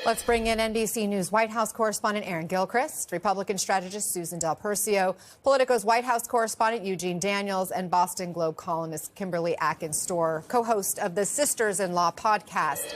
Let's bring in NBC News White House correspondent Aaron Gilchrist, Republican strategist Susan Del Percio, Politico's White House correspondent Eugene Daniels, and Boston Globe columnist Kimberly Atkins-Storr, co-host of the Sisters-in-Law podcast.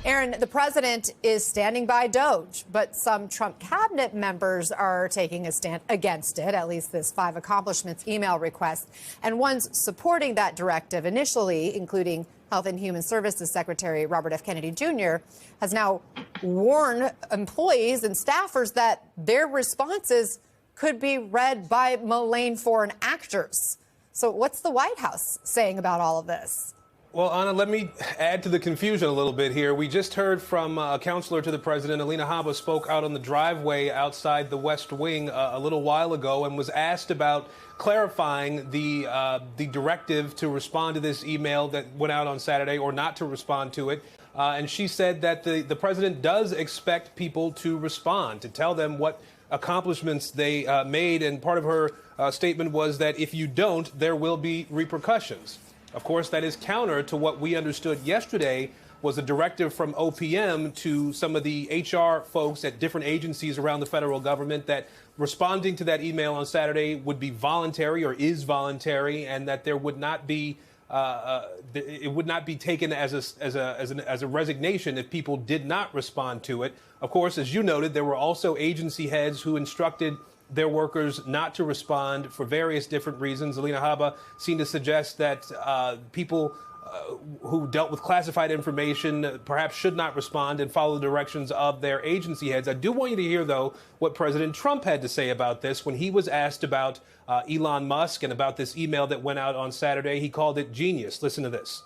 Aaron, the president is standing by DOGE, but some Trump cabinet members are taking a stand against it, at least this 5 accomplishments email request, and ones supporting that directive initially, including Health and Human Services Secretary Robert F. Kennedy Jr., has now warned employees and staffers that their responses could be read by malign foreign actors. So what's the White House saying about all of this? Well, Anna, let me add to the confusion a little bit here. We just heard from a counselor to the president. Alina Habba spoke out on the driveway outside the West Wing a little while ago and was asked about clarifying the directive to respond to this email that went out on Saturday or not to respond to it. And she said that the president does expect people to respond, to tell them what accomplishments they made. And part of her statement was that if you don't, there will be repercussions. Of course, that is counter to what we understood yesterday was a directive from OPM to some of the HR folks at different agencies around the federal government that responding to that email on Saturday would be voluntary or is voluntary, and that there would not be it would not be taken as a resignation if people did not respond to it. Of course, as you noted, there were also agency heads who instructed their workers not to respond for various different reasons. Alina Habba seemed to suggest that people who dealt with classified information perhaps should not respond and follow the directions of their agency heads. I do want you to hear, though, what President Trump had to say about this when he was asked about Elon Musk and about this email that went out on Saturday. He called it genius. Listen to this.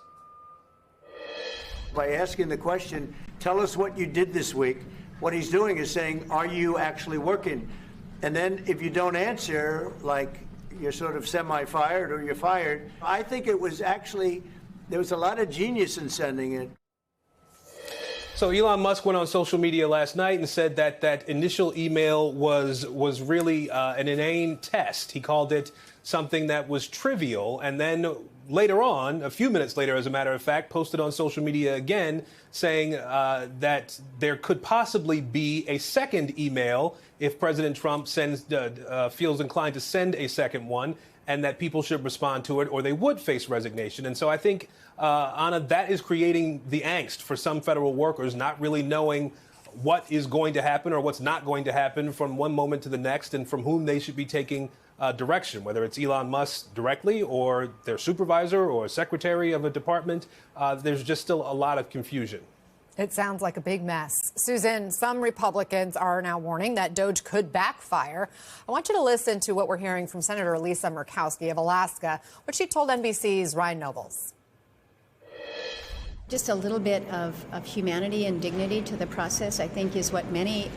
By asking the question, tell us what you did this week, what he's doing is saying, are you actually working? And then if you don't answer, like you're sort of semi-fired or you're fired, I think it was actually, there was a lot of genius in sending it. So Elon Musk went on social media last night and said that that initial email was really an inane test. He called it something that was trivial. And then later on, a few minutes later, as a matter of fact, posted on social media again saying that there could possibly be a second email if President Trump feels inclined to send a second one, and that people should respond to it or they would face resignation. And so I think, Anna, that is creating the angst for some federal workers, not really knowing what is going to happen or what's not going to happen from one moment to the next, and from whom they should be taking direction, whether it's Elon Musk directly or their supervisor or secretary of a department. There's just still a lot of confusion. It sounds like a big mess. Susan, some Republicans are now warning that DOGE could backfire. I want you to listen to what we're hearing from Senator Lisa Murkowski of Alaska, what she told NBC's Ryan Nobles. Just a little bit of humanity and dignity to the process, I think, is what many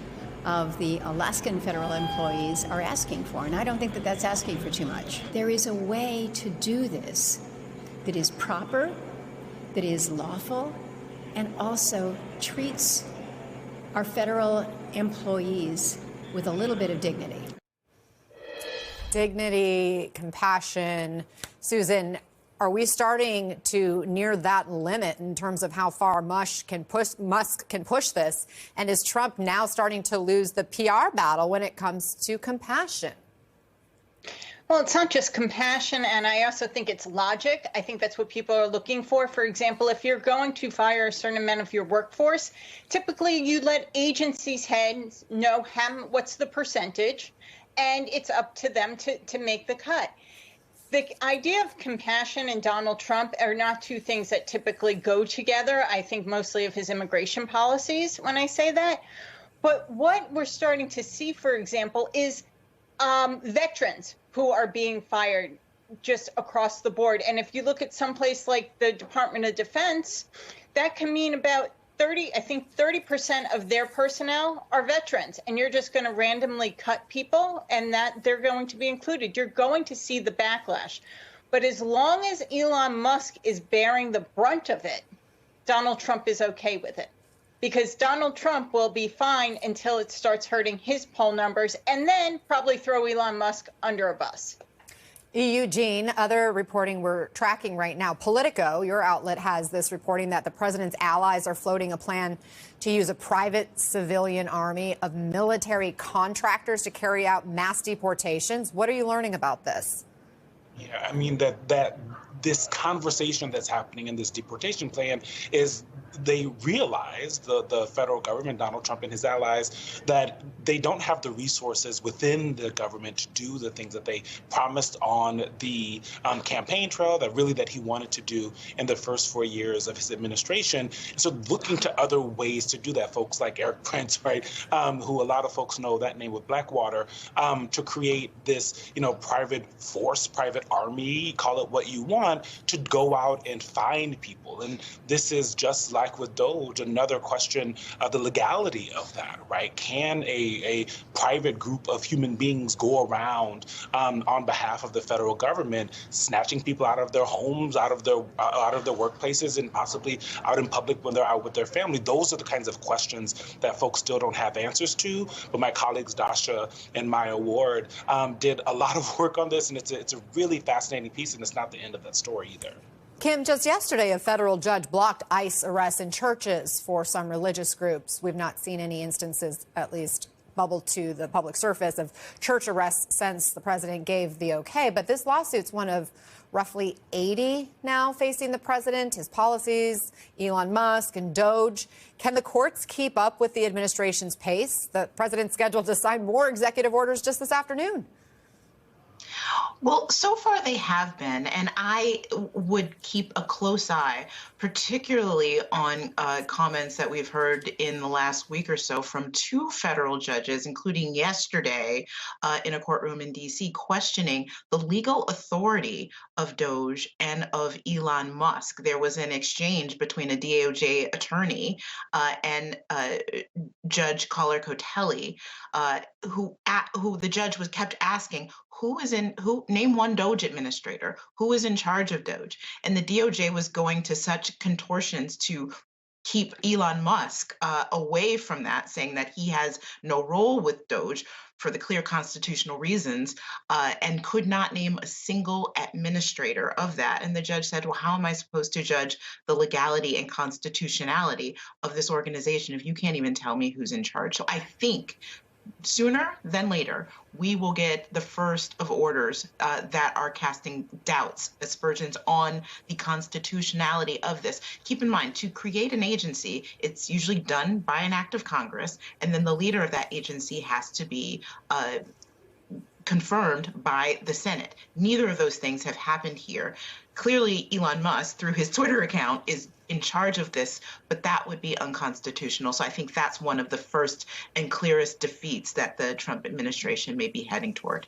of the Alaskan federal employees are asking for. And I don't think that that's asking for too much. There is a way to do this that is proper, that is lawful, and also treats our federal employees with a little bit of dignity. Dignity, compassion. Susan, are we starting to near that limit in terms of how far Musk can push this? And is Trump now starting to lose the PR battle when it comes to compassion? Well, it's not just compassion, and I also think it's logic. I think that's what people are looking for. For example, if you're going to fire a certain amount of your workforce, typically you let agencies' heads know what's the percentage, and it's up to them to make the cut. The idea of compassion and Donald Trump are not two things that typically go together. I think mostly of his immigration policies when I say that. But what we're starting to see, for example, is veterans who are being fired just across the board. And if you look at someplace like the Department of Defense, that can mean about 30% of their personnel are veterans, and you're just going to randomly cut people and that they're going to be included. You're going to see the backlash. But as long as Elon Musk is bearing the brunt of it, Donald Trump is okay with it, because Donald Trump will be fine until it starts hurting his poll numbers, and then probably throw Elon Musk under a bus. Eugene, other reporting we're tracking right now. Politico, your outlet, has this reporting that the president's allies are floating a plan to use a private civilian army of military contractors to carry out mass deportations. What are you learning about this? Yeah, I mean, that this conversation that's happening in this deportation plan is they realize, the federal government, Donald Trump and his allies, that they don't have the resources within the government to do the things that they promised on the campaign trail, that he wanted to do in the first 4 years of his administration. So looking to other ways to do that, folks like Eric Prince, right, who a lot of folks know that name with Blackwater, to create this, private force, private army, call it what you want, to go out and find people. And this is just like with DOJ, another question of the legality of that, right? Can a private group of human beings go around on behalf of the federal government, snatching people out of their homes, out of their workplaces, and possibly out in public when they're out with their family? Those are the kinds of questions that folks still don't have answers to. But my colleagues Dasha and Maya Ward did a lot of work on this, and it's a really fascinating piece, and it's not the end of that story either. Kim, just yesterday, a federal judge blocked ICE arrests in churches for some religious groups. We've not seen any instances, at least bubble to the public surface, of church arrests since the president gave the okay. But this lawsuit's one of roughly 80 now facing the president, his policies, Elon Musk and DOJ. Can the courts keep up with the administration's pace? The president's scheduled to sign more executive orders just this afternoon. Well, so far they have been, and I would keep a close eye, particularly on comments that we've heard in the last week or so from two federal judges, including yesterday in a courtroom in D.C., questioning the legal authority of DOJ and of Elon Musk. There was an exchange between a DOJ attorney and Judge Collar-Cotelli, who the judge kept asking, name one DOJ administrator, who is in charge of DOJ? And the DOJ was going to such contortions to keep Elon Musk away from that, saying that he has no role with DOJ for the clear constitutional reasons, and could not name a single administrator of that. And the judge said, well, how am I supposed to judge the legality and constitutionality of this organization if you can't even tell me who's in charge? So I think sooner than later, we will get the first of orders that are casting doubts, aspersions on the constitutionality of this. Keep in mind, to create an agency, it's usually done by an act of Congress, and then the leader of that agency has to be confirmed by the Senate. Neither of those things have happened here. Clearly, Elon Musk, through his Twitter account, is in charge of this, but that would be unconstitutional. So I think that's one of the first and clearest defeats that the Trump administration may be heading toward.